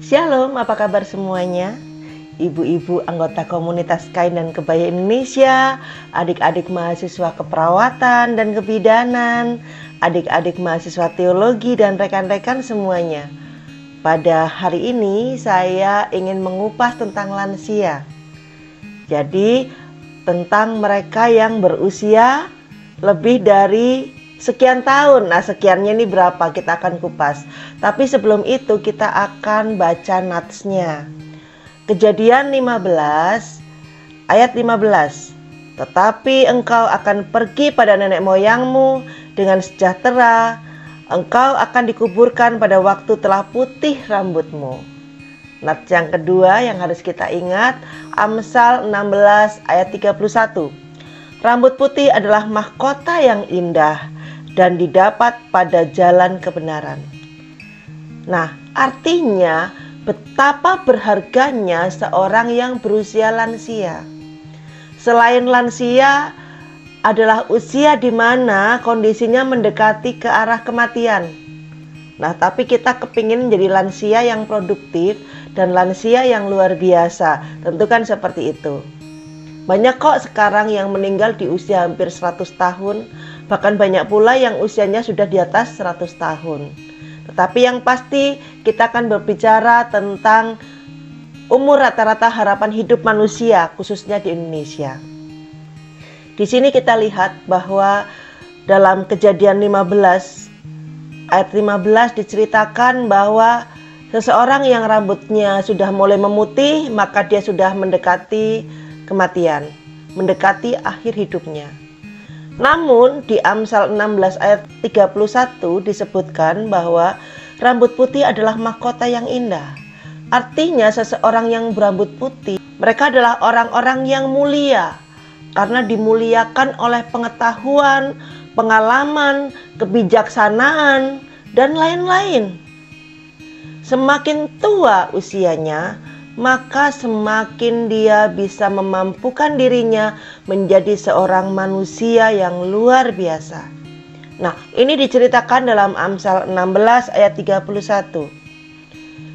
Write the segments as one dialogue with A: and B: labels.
A: Shalom, apa kabar semuanya? Ibu-ibu anggota komunitas kain dan kebaya Indonesia, adik-adik mahasiswa keperawatan dan kebidanan, adik-adik mahasiswa teologi dan rekan-rekan semuanya. Pada hari ini saya ingin mengupas tentang lansia. Jadi tentang mereka yang berusia lebih dari sekian tahun. Nah, sekiannya ini berapa kita akan kupas. Tapi sebelum itu kita akan baca natsnya. Kejadian 15 ayat 15. Tetapi engkau akan pergi pada nenek moyangmu dengan sejahtera. Engkau akan dikuburkan pada waktu telah putih rambutmu. Nats yang kedua yang harus kita ingat, Amsal 16 ayat 31. Rambut putih adalah mahkota yang indah dan didapat pada jalan kebenaran. Nah, artinya betapa berharganya seorang yang berusia lansia. Selain lansia adalah usia di mana kondisinya mendekati ke arah kematian. Nah, tapi kita kepingin jadi lansia yang produktif dan lansia yang luar biasa. Tentu kan seperti itu. Banyak kok sekarang yang meninggal di usia hampir 100 tahun. Bahkan banyak pula yang usianya sudah di atas 100 tahun. Tetapi yang pasti kita akan berbicara tentang umur rata-rata harapan hidup manusia, khususnya di Indonesia. Di sini kita lihat bahwa dalam Kejadian 15 ayat 15 diceritakan bahwa seseorang yang rambutnya sudah mulai memutih, maka dia sudah mendekati kematian, mendekati akhir hidupnya. Namun di Amsal 16 ayat 31 disebutkan bahwa rambut putih adalah mahkota yang indah. Artinya seseorang yang berambut putih, mereka adalah orang-orang yang mulia karena dimuliakan oleh pengetahuan, pengalaman, kebijaksanaan, dan lain-lain. Semakin tua usianya, maka semakin dia bisa memampukan dirinya menjadi seorang manusia yang luar biasa. Nah, ini diceritakan dalam Amsal 16 ayat 31.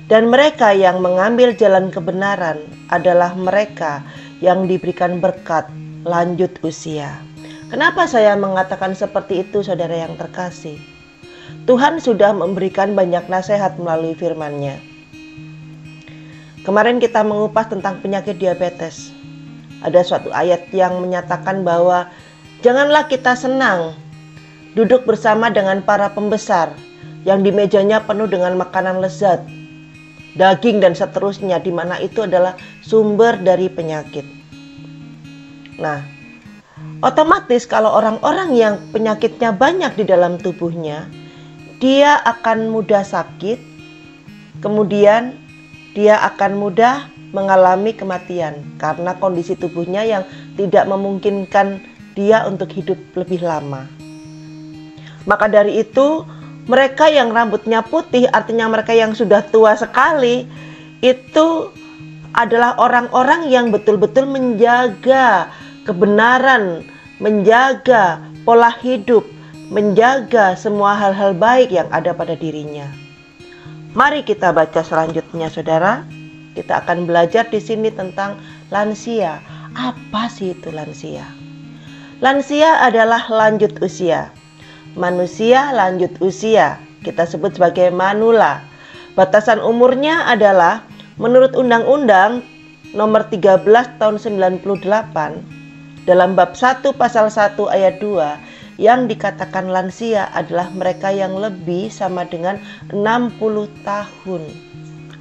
A: Dan mereka yang mengambil jalan kebenaran adalah mereka yang diberikan berkat lanjut usia. Kenapa saya mengatakan seperti itu, saudara yang terkasih? Tuhan sudah memberikan banyak nasihat melalui firman-Nya. Kemarin kita mengupas tentang penyakit diabetes. Ada suatu ayat yang menyatakan bahwa janganlah kita senang duduk bersama dengan para pembesar yang di mejanya penuh dengan makanan lezat, daging dan seterusnya, di mana itu adalah sumber dari penyakit. Nah, otomatis kalau orang-orang yang penyakitnya banyak di dalam tubuhnya, dia akan mudah sakit, kemudian dia akan mudah mengalami kematian karena kondisi tubuhnya yang tidak memungkinkan dia untuk hidup lebih lama. Maka dari itu, mereka yang rambutnya putih, artinya mereka yang sudah tua sekali, itu adalah orang-orang yang betul-betul menjaga kebenaran, menjaga pola hidup, menjaga semua hal-hal baik yang ada pada dirinya. Mari kita baca selanjutnya, saudara. Kita akan belajar di sini tentang lansia. Apa sih itu lansia? Lansia adalah lanjut usia. Manusia lanjut usia, kita sebut sebagai manula. Batasan umurnya adalah menurut Undang-Undang nomor 13 tahun 98 dalam bab 1 pasal 1 ayat 2 yang dikatakan lansia adalah mereka yang lebih sama dengan 60 tahun.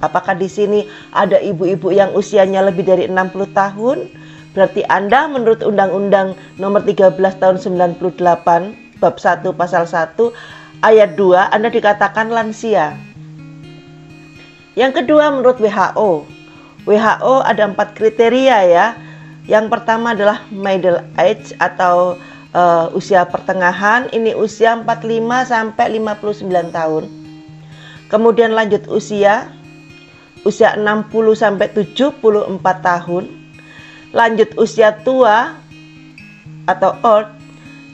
A: Apakah di sini ada ibu-ibu yang usianya lebih dari 60 tahun? Berarti Anda menurut Undang-Undang nomor 13 tahun 98 bab 1 pasal 1 ayat 2 Anda dikatakan lansia. Yang kedua menurut WHO. WHO ada 4 kriteria ya. Yang pertama adalah middle age atau usia pertengahan, ini usia 45 sampai 59 tahun. Kemudian lanjut usia 60 sampai 74 tahun. Lanjut usia tua atau old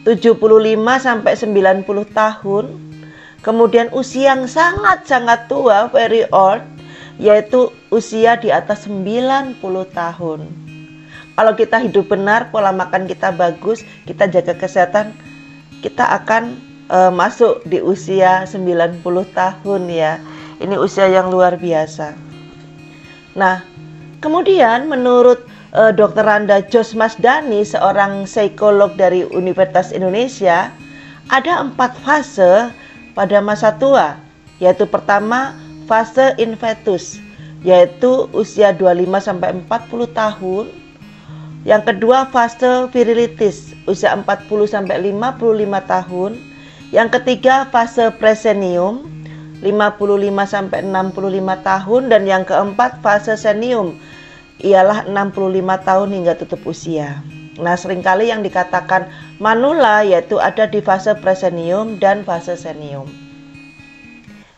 A: 75 sampai 90 tahun. Kemudian usia yang sangat-sangat tua, very old, yaitu usia di atas 90 tahun. Kalau kita hidup benar, pola makan kita bagus, kita jaga kesehatan, kita akan masuk di usia 90 tahun ya. Ini usia yang luar biasa. Nah, kemudian menurut Dr. Randa Djosmasdani, seorang psikolog dari Universitas Indonesia, ada 4 fase pada masa tua, yaitu pertama fase infetus, yaitu usia 25-40 tahun. Yang kedua fase virilitis, usia 40-55 tahun. Yang ketiga fase presenium, 55-65 tahun. Dan yang keempat fase senium, ialah 65 tahun hingga tutup usia. Nah, seringkali yang dikatakan manula yaitu ada di fase presenium dan fase senium.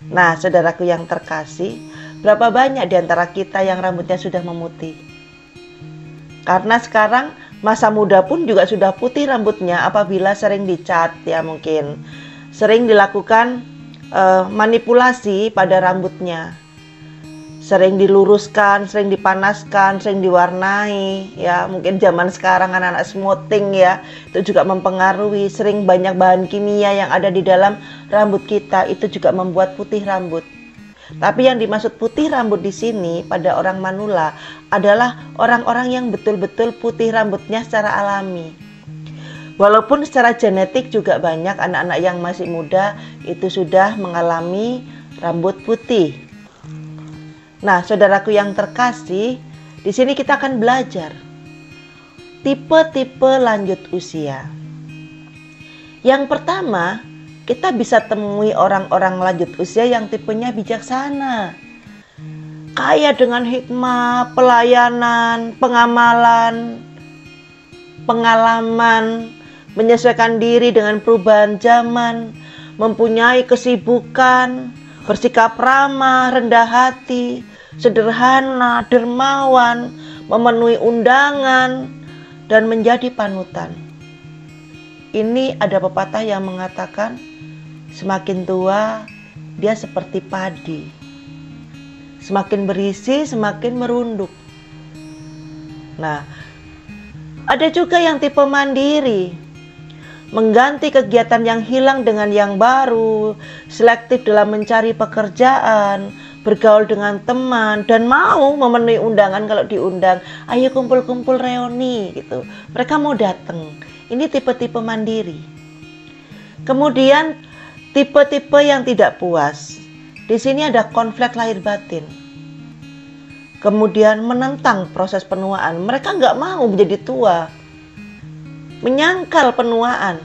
A: Nah, saudaraku yang terkasih, berapa banyak di antara kita yang rambutnya sudah memutih? Karena sekarang masa muda pun juga sudah putih rambutnya apabila sering dicat ya, mungkin sering dilakukan manipulasi pada rambutnya. Sering diluruskan, sering dipanaskan, sering diwarnai ya. Mungkin zaman sekarang anak-anak smoothing ya, itu juga mempengaruhi. Sering banyak bahan kimia yang ada di dalam rambut kita, itu juga membuat putih rambut. Tapi yang dimaksud putih rambut di sini pada orang manula adalah orang-orang yang betul-betul putih rambutnya secara alami. Walaupun secara genetik juga banyak anak-anak yang masih muda itu sudah mengalami rambut putih. Nah, saudaraku yang terkasih, di sini kita akan belajar tipe-tipe lanjut usia. Yang pertama, kita bisa temui orang-orang lanjut usia yang tipenya bijaksana, kaya dengan hikmah, pelayanan, pengamalan, pengalaman, menyesuaikan diri dengan perubahan zaman, mempunyai kesibukan, bersikap ramah, rendah hati, sederhana, dermawan, memenuhi undangan, dan menjadi panutan. Ini ada pepatah yang mengatakan, semakin tua dia seperti padi, semakin berisi semakin merunduk. Nah, ada juga yang tipe mandiri, mengganti kegiatan yang hilang dengan yang baru, selektif dalam mencari pekerjaan, bergaul dengan teman, dan mau memenuhi undangan kalau diundang. Ayo kumpul-kumpul reuni gitu. Mereka mau datang. Ini tipe-tipe mandiri. Kemudian tipe-tipe yang tidak puas. Di sini ada konflik lahir batin. Kemudian menentang proses penuaan. Mereka nggak mau menjadi tua. Menyangkal penuaan.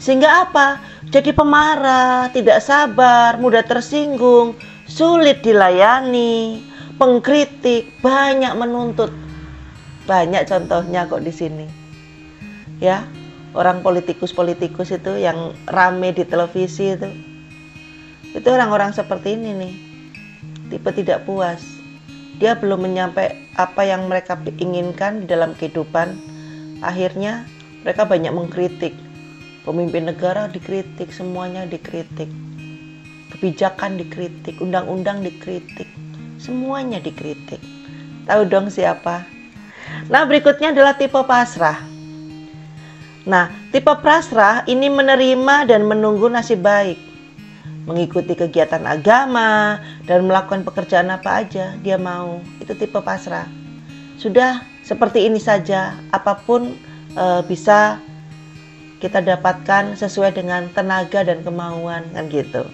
A: Sehingga apa? Jadi pemarah, tidak sabar, mudah tersinggung, sulit dilayani, pengkritik, banyak menuntut. Banyak contohnya kok di sini. Ya, orang politikus-politikus itu yang rame di televisi itu orang-orang seperti ini nih. Tipe tidak puas. Dia belum menyampai apa yang mereka inginkan di dalam kehidupan. Akhirnya mereka banyak mengkritik. Pemimpin negara dikritik, semuanya dikritik. Kebijakan dikritik, undang-undang dikritik, semuanya dikritik. Tahu dong siapa? Nah, berikutnya adalah tipe pasrah. Nah, tipe pasrah ini menerima dan menunggu nasib baik. Mengikuti kegiatan agama dan melakukan pekerjaan apa aja dia mau. Itu tipe pasrah. Sudah seperti ini saja, apapun bisa kita dapatkan sesuai dengan tenaga dan kemauan, kan gitu.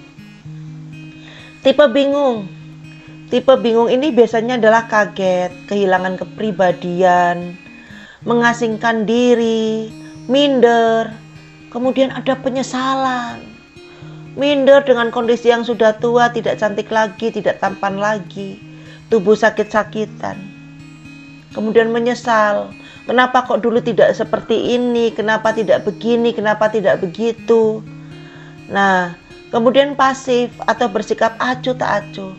A: Tipe bingung. Tipe bingung ini biasanya adalah kaget, kehilangan kepribadian, mengasingkan diri, minder, kemudian ada penyesalan. Minder dengan kondisi yang sudah tua, tidak cantik lagi, tidak tampan lagi, tubuh sakit-sakitan. Kemudian menyesal, kenapa kok dulu tidak seperti ini, kenapa tidak begini, kenapa tidak begitu. Nah, kemudian pasif atau bersikap acuh tak acuh.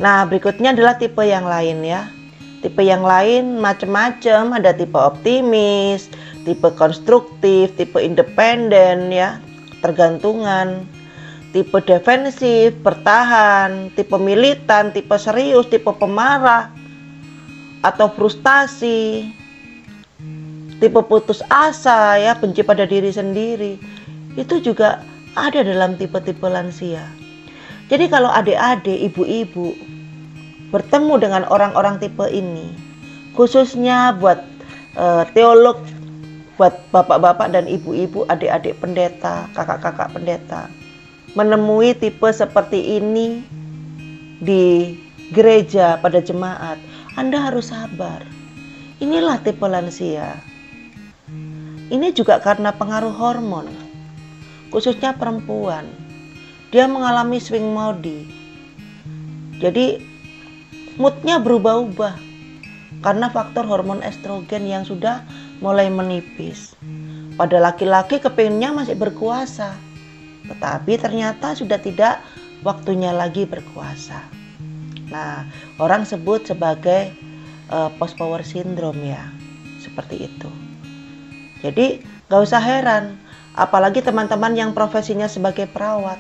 A: Nah, berikutnya adalah tipe yang lain ya. Tipe yang lain macam-macam, ada tipe optimis, tipe konstruktif, tipe independen ya, tergantungan. tipe defensif, bertahan, tipe militan, tipe serius, tipe pemarah, atau frustasi, tipe putus asa, ya, benci pada diri sendiri. Itu juga ada dalam tipe-tipe lansia. Jadi kalau adik-adik, ibu-ibu bertemu dengan orang-orang tipe ini, khususnya buat teolog, buat bapak-bapak dan ibu-ibu, adik-adik pendeta, kakak-kakak pendeta, menemui tipe seperti ini di gereja pada jemaat, Anda harus sabar. Inilah tipe lansia. Ini juga karena pengaruh hormon, khususnya perempuan. Dia mengalami swing mood. Jadi moodnya berubah-ubah karena faktor hormon estrogen yang sudah mulai menipis. Pada laki-laki kepinginnya masih berkuasa, tetapi ternyata sudah tidak waktunya lagi berkuasa. Nah, orang sebut sebagai post power syndrome, ya, seperti itu. Jadi gak usah heran, apalagi teman-teman yang profesinya sebagai perawat.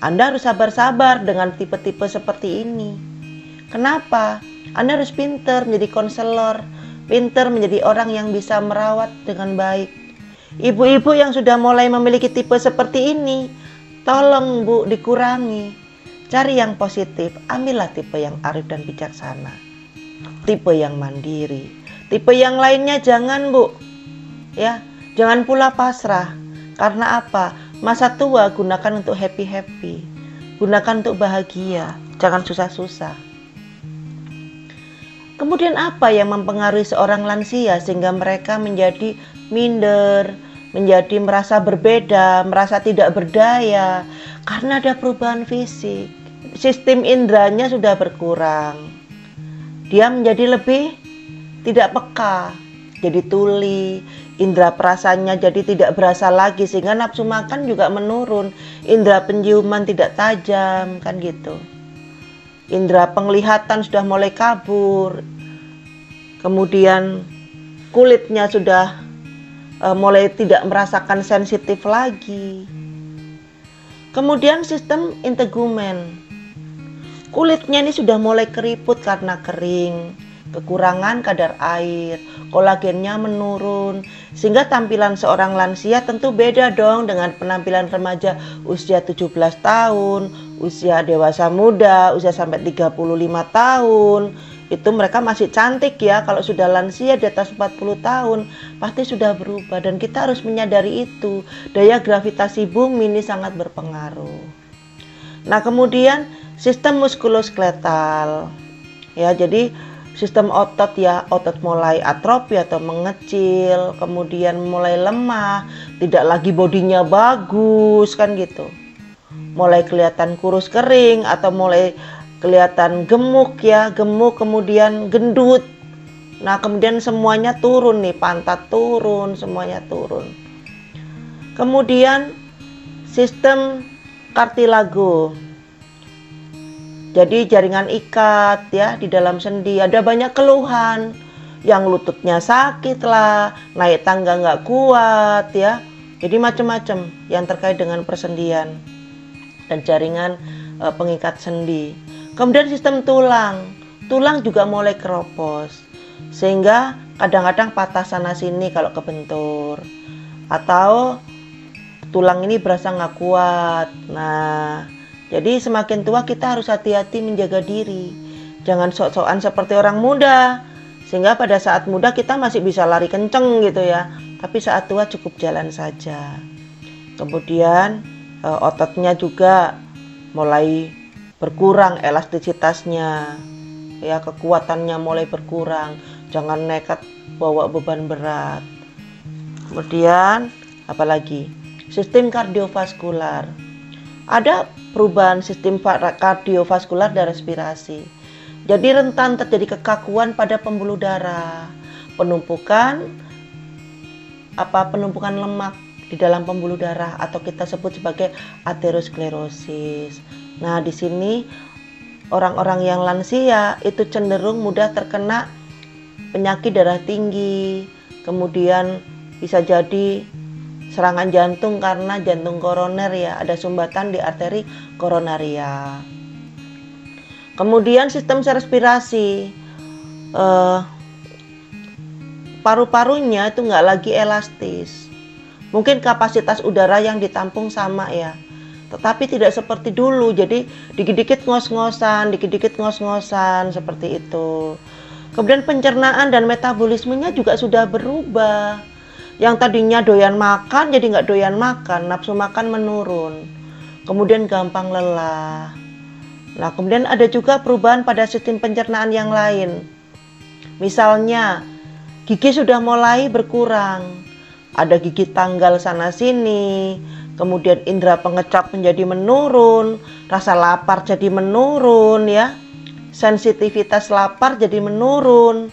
A: Anda harus sabar-sabar dengan tipe-tipe seperti ini. Kenapa? Anda harus pintar menjadi konselor, pintar menjadi orang yang bisa merawat dengan baik. Ibu-ibu yang sudah mulai memiliki tipe seperti ini, tolong Bu dikurangi. Cari yang positif, ambillah tipe yang arif dan bijaksana. Tipe yang mandiri. Tipe yang lainnya jangan, Bu. Ya, jangan pula pasrah. Karena apa? Masa tua gunakan untuk happy-happy. Gunakan untuk bahagia, jangan susah-susah. Kemudian apa yang mempengaruhi seorang lansia sehingga mereka menjadi minder, menjadi merasa berbeda, merasa tidak berdaya? Karena ada perubahan fisik. Sistem indranya sudah berkurang. Dia menjadi lebih tidak peka, jadi tuli. Indra perasaannya jadi tidak berasa lagi, sehingga nafsu makan juga menurun. Indra penciuman tidak tajam, kan gitu. Indra penglihatan sudah mulai kabur. Kemudian kulitnya sudah mulai tidak merasakan sensitif lagi. Kemudian sistem integumen. Kulitnya ini sudah mulai keriput karena kering, kekurangan kadar air, kolagennya menurun, sehingga tampilan seorang lansia tentu beda dong dengan penampilan remaja usia 17 tahun, usia dewasa muda, usia sampai 35 tahun. Itu mereka masih cantik, ya. Kalau sudah lansia di atas 40 tahun pasti sudah berubah, dan kita harus menyadari itu. Daya gravitasi bumi ini sangat berpengaruh. Nah, kemudian sistem muskuloskeletal, ya, jadi sistem otot, ya, otot mulai atrofi atau mengecil, kemudian mulai lemah, tidak lagi bodinya bagus, kan gitu. Mulai kelihatan kurus kering atau mulai kelihatan gemuk, ya, gemuk kemudian gendut. Nah, kemudian semuanya turun nih, pantat turun, semuanya turun. Kemudian sistem kartilago. Jadi jaringan ikat, ya, di dalam sendi. Ada banyak keluhan, yang lututnya sakit lah, naik tangga nggak kuat, ya. Jadi macam-macam yang terkait dengan persendian dan jaringan pengikat sendi. Kemudian sistem tulang. Tulang juga mulai keropos, sehingga kadang-kadang patah sana sini kalau kebentur, atau tulang ini berasa nggak kuat. Nah, jadi semakin tua kita harus hati-hati menjaga diri. Jangan sok-sokan seperti orang muda, sehingga pada saat muda kita masih bisa lari kenceng gitu, ya. Tapi saat tua cukup jalan saja. Kemudian ototnya juga mulai berkurang elastisitasnya, ya, kekuatannya mulai berkurang. Jangan nekat bawa beban berat. Kemudian apalagi? Sistem kardiovaskular. Ada perubahan sistem kardiovaskular dan respirasi. Jadi rentan terjadi kekakuan pada pembuluh darah, penumpukan lemak di dalam pembuluh darah, atau kita sebut sebagai aterosklerosis. Nah, di sini orang-orang yang lansia itu cenderung mudah terkena penyakit darah tinggi, kemudian bisa jadi serangan jantung karena jantung koroner ya, ada sumbatan di arteri koronaria. Kemudian sistem respirasi, paru-parunya itu nggak lagi elastis. Mungkin kapasitas udara yang ditampung sama ya, tetapi tidak seperti dulu. Jadi dikit-dikit ngos-ngosan, dikit-dikit ngos-ngosan seperti itu. Kemudian pencernaan dan metabolismenya juga sudah berubah. Yang tadinya doyan makan jadi nggak doyan makan, nafsu makan menurun. Kemudian gampang lelah. Nah, kemudian ada juga perubahan pada sistem pencernaan yang lain. Misalnya, gigi sudah mulai berkurang. Ada gigi tanggal sana-sini, kemudian indera pengecap menjadi menurun, rasa lapar jadi menurun ya. Sensitivitas lapar jadi menurun,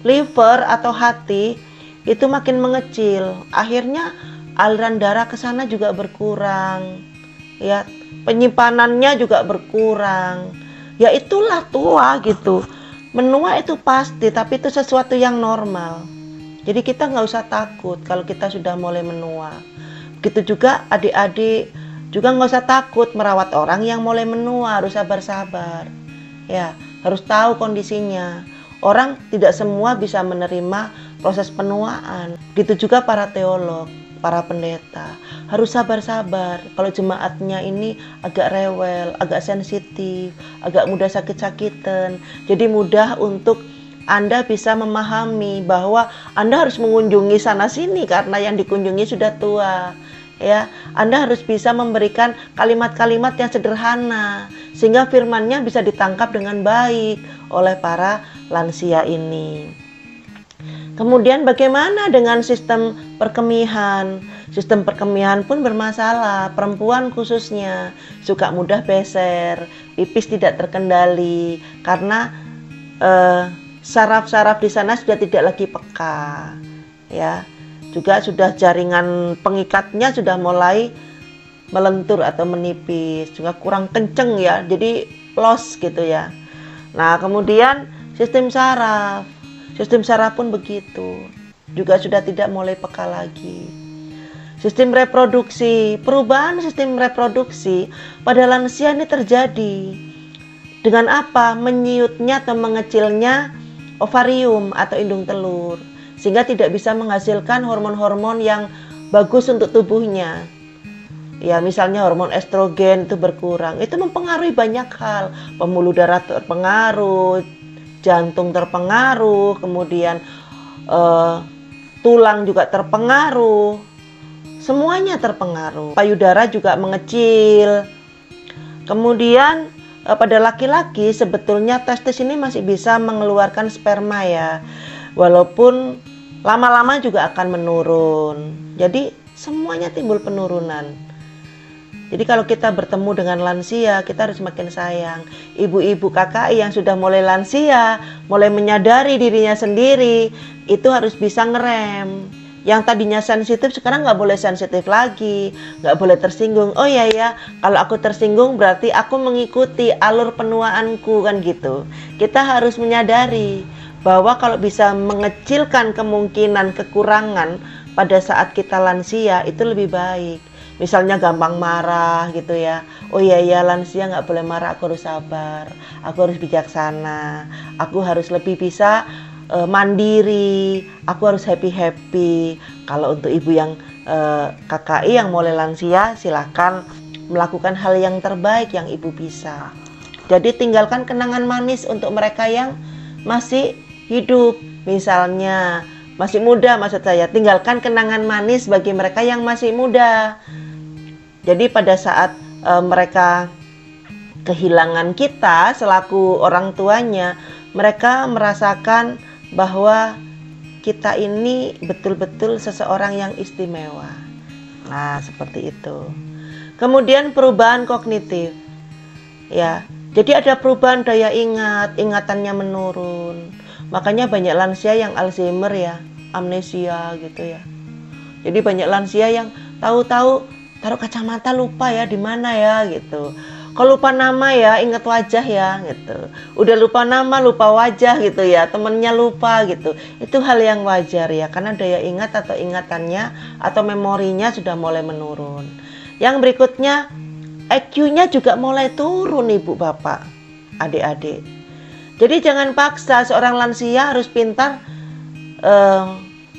A: liver atau hati itu makin mengecil, akhirnya aliran darah ke sana juga berkurang, ya penyimpanannya juga berkurang, ya itulah tua gitu. Menua itu pasti, tapi itu sesuatu yang normal. Jadi kita nggak usah takut kalau kita sudah mulai menua. Begitu juga adik-adik juga nggak usah takut merawat orang yang mulai menua, harus sabar-sabar. Ya, harus tahu kondisinya. Orang tidak semua bisa menerima proses penuaan. Begitu juga para teolog, para pendeta. Harus sabar-sabar. Kalau jemaatnya ini agak rewel, agak sensitif, agak mudah sakit-sakitan. Jadi mudah untuk Anda bisa memahami bahwa Anda harus mengunjungi sana-sini karena yang dikunjungi sudah tua. Ya, Anda harus bisa memberikan kalimat-kalimat yang sederhana sehingga firman-Nya bisa ditangkap dengan baik oleh para lansia ini. Kemudian bagaimana dengan sistem perkemihan? Sistem perkemihan pun bermasalah, perempuan khususnya suka mudah beser, pipis tidak terkendali karena saraf-saraf di sana sudah tidak lagi peka, ya. Juga sudah jaringan pengikatnya sudah mulai melentur atau menipis, juga kurang kenceng ya, jadi los gitu ya. Nah, kemudian sistem saraf pun begitu, juga sudah tidak mulai peka lagi. Sistem reproduksi, perubahan sistem reproduksi pada lansia ini terjadi dengan apa? Menyiutnya atau mengecilnya ovarium atau indung telur, sehingga tidak bisa menghasilkan hormon-hormon yang bagus untuk tubuhnya. Ya, misalnya hormon estrogen itu berkurang. Itu mempengaruhi banyak hal. Pembuluh darah terpengaruh, jantung terpengaruh, kemudian tulang juga terpengaruh. Semuanya terpengaruh. Payudara juga mengecil. Kemudian pada laki-laki sebetulnya testis ini masih bisa mengeluarkan sperma ya. Walaupun lama-lama juga akan menurun. Jadi semuanya timbul penurunan. Jadi kalau kita bertemu dengan lansia, kita harus makin sayang. Ibu-ibu KKI yang sudah mulai lansia, mulai menyadari dirinya sendiri, itu harus bisa ngerem. Yang tadinya sensitif sekarang nggak boleh sensitif lagi, nggak boleh tersinggung. Oh iya ya, kalau aku tersinggung berarti aku mengikuti alur penuaanku kan gitu. Kita harus menyadari bahwa kalau bisa mengecilkan kemungkinan kekurangan pada saat kita lansia itu lebih baik. Misalnya gampang marah gitu ya. Oh iya ya, lansia nggak boleh marah, aku harus sabar, aku harus bijaksana, aku harus lebih bisa mandiri, aku harus happy. Kalau untuk ibu yang KKI yang mulai lansia, silakan melakukan hal yang terbaik yang ibu bisa. Jadi tinggalkan kenangan manis untuk mereka yang masih hidup, misalnya masih muda, maksud saya tinggalkan kenangan manis bagi mereka yang masih muda. Jadi pada saat mereka kehilangan kita selaku orang tuanya, mereka merasakan bahwa kita ini betul-betul seseorang yang istimewa. Nah, seperti itu. Kemudian perubahan kognitif. Ya, jadi ada perubahan daya ingat, ingatannya menurun. Makanya banyak lansia yang Alzheimer ya, amnesia gitu ya. Jadi banyak lansia yang tahu-tahu taruh kacamata lupa ya di mana ya gitu. Kalau lupa nama ya, ingat wajah ya gitu. Udah lupa nama, lupa wajah gitu ya, temennya lupa gitu. Itu hal yang wajar ya, karena daya ingat atau ingatannya atau memorinya sudah mulai menurun. Yang berikutnya, IQ-nya juga mulai turun ibu bapak, adik-adik. Jadi jangan paksa seorang lansia harus pintar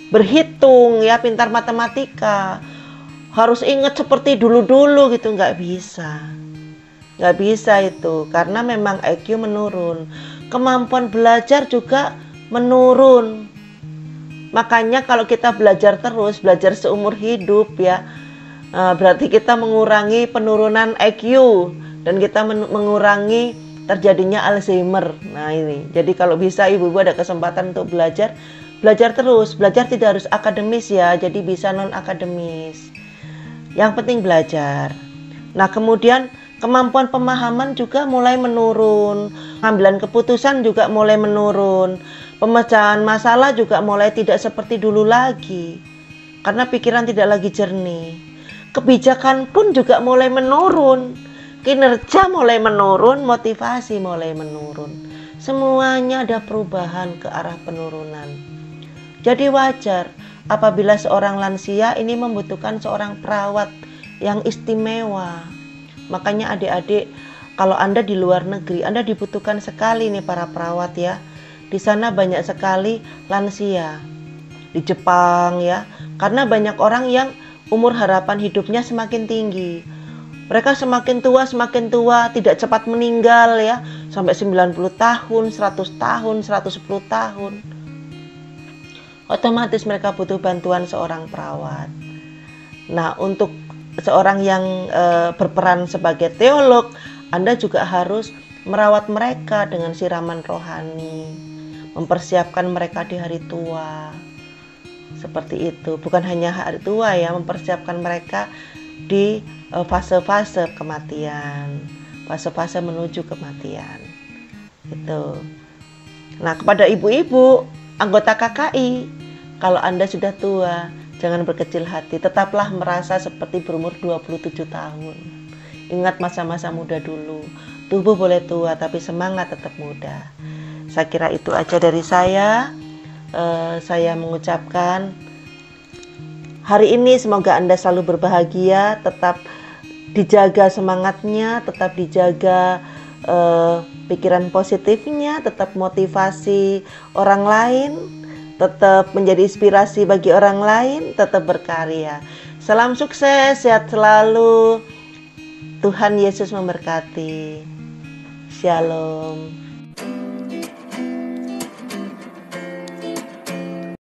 A: berhitung ya, pintar matematika. Harus ingat seperti dulu-dulu gitu, nggak bisa. Nggak bisa itu, karena memang IQ menurun. Kemampuan belajar juga menurun. Makanya kalau kita belajar terus, belajar seumur hidup ya, berarti kita mengurangi penurunan IQ dan kita mengurangi terjadinya Alzheimer. Nah ini, jadi kalau bisa ibu-ibu ada kesempatan untuk belajar, belajar terus. Belajar tidak harus akademis ya, jadi bisa non-akademis. Yang penting belajar. Nah kemudian kemampuan pemahaman juga mulai menurun. Pengambilan keputusan juga mulai menurun. Pemecahan masalah juga mulai tidak seperti dulu lagi. Karena pikiran tidak lagi jernih. Kebijakan pun juga mulai menurun. Kinerja mulai menurun, motivasi mulai menurun. Semuanya ada perubahan ke arah penurunan. Jadi wajar apabila seorang lansia ini membutuhkan seorang perawat yang istimewa. Makanya adik-adik, kalau Anda di luar negeri, Anda dibutuhkan sekali nih para perawat ya. Di sana banyak sekali lansia. Di Jepang ya, karena banyak orang yang umur harapan hidupnya semakin tinggi. Mereka semakin tua, tidak cepat meninggal ya. Sampai 90 tahun, 100 tahun, 110 tahun. Otomatis mereka butuh bantuan seorang perawat. Nah, untuk seorang yang berperan sebagai teolog, Anda juga harus merawat mereka dengan siraman rohani, mempersiapkan mereka di hari tua. Seperti itu, bukan hanya hari tua ya, mempersiapkan mereka di fase-fase kematian, fase-fase menuju kematian. Gitu. Nah, kepada ibu-ibu anggota KKI, kalau Anda sudah tua, jangan berkecil hati, tetaplah merasa seperti berumur 27 tahun. Ingat masa-masa muda dulu. Tubuh boleh tua, tapi semangat tetap muda. Saya kira itu aja dari saya. Saya mengucapkan hari ini semoga Anda selalu berbahagia, tetap dijaga semangatnya, tetap dijaga pikiran positifnya, tetap motivasi orang lain, tetap menjadi inspirasi bagi orang lain, tetap berkarya. Salam sukses, sehat selalu. Tuhan Yesus memberkati. Shalom.